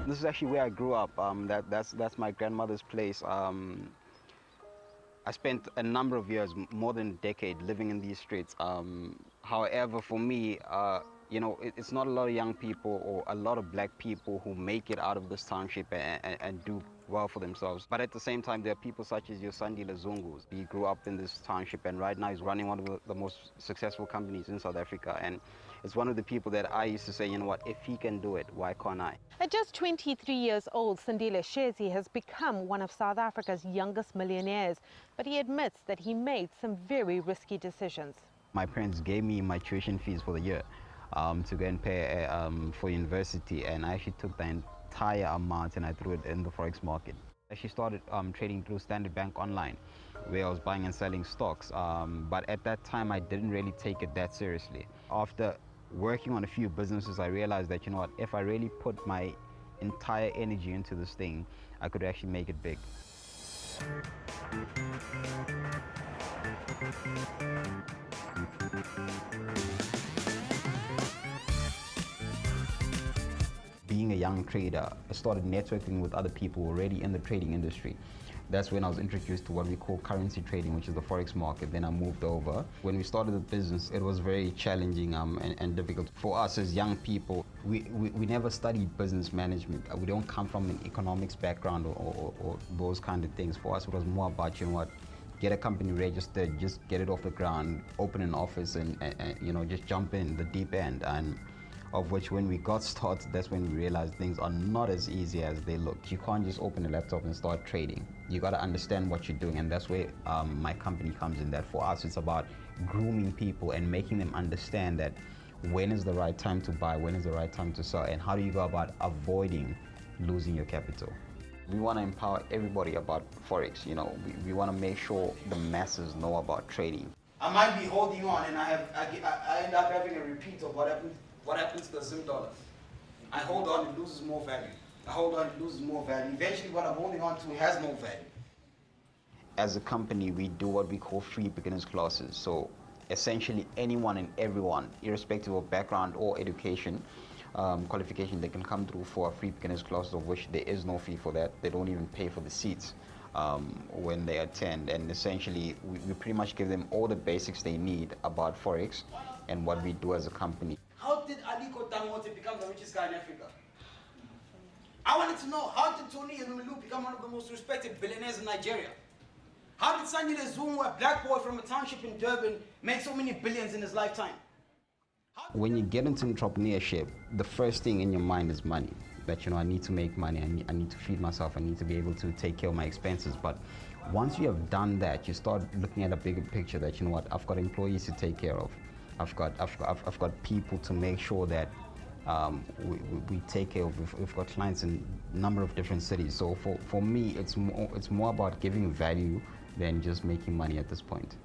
This is actually where I grew up. That's my grandmother's place. I spent a number of years, more than a decade, living in these streets. However, for me, it's not a lot of young people or a lot of black people who make it out of this township and do well for themselves. But at the same time, there are people such as your Sandile Shezi. He grew up in this township, and right now he's running one of the most successful companies in South Africa. And it's one of the people that I used to say, you know what, if he can do it, why can't I? At just 23 years old, Sandile Shezi has become one of South Africa's youngest millionaires, but he admits that he made some very risky decisions. My parents gave me my tuition fees for the year to go and pay for university, and I actually took the entire amount and I threw it in the forex market. I actually started trading through Standard Bank online, where I was buying and selling stocks, but at that time I didn't really take it that seriously. After working on a few businesses, I realized that, you know what, if I really put my entire energy into this thing, I could actually make it big. Being a young trader, I started networking with other people already in the trading industry. That's when I was introduced to what we call currency trading, which is the forex market. Then I moved over. When we started the business, it was very challenging and difficult. For us as young people, we never studied business management. We don't come from an economics background or those kind of things. For us, it was more about, you know what, get a company registered, just get it off the ground, open an office, and just jump in the deep end. And of which, when we got started, that's when we realized things are not as easy as they look. You can't just open a laptop and start trading. You got to understand what you're doing, and that's where my company comes in. That for us, it's about grooming people and making them understand that when is the right time to buy, when is the right time to sell, and how do you go about avoiding losing your capital. We want to empower everybody about forex. We want to make sure the masses know about trading. I might be holding on, and I end up having a repeat of what happened to the Zim dollar. I hold on, it loses more value. I hold on, it loses more value. Eventually, what I'm holding on to has no value. As a company, we do what we call free beginners classes. So essentially, anyone and everyone, irrespective of background or education, qualification, they can come through for a free beginners class, of which there is no fee for that. They don't even pay for the seats when they attend. And essentially, we pretty much give them all the basics they need about forex and what we do as a company. How did Aliko Dangote become the richest guy in Africa? I wanted to know, how did Tony Elumelu become one of the most respected billionaires in Nigeria? How did Sandile Shezi, a black boy from a township in Durban, make so many billions in his lifetime? When you get into entrepreneurship, the first thing in your mind is money. That, I need to make money, I need to feed myself, I need to be able to take care of my expenses. But once you have done that, you start looking at a bigger picture that, I've got employees to take care of. I've got people to make sure that we take care of. We've got clients in a number of different cities. So for me, it's more about giving value than just making money at this point.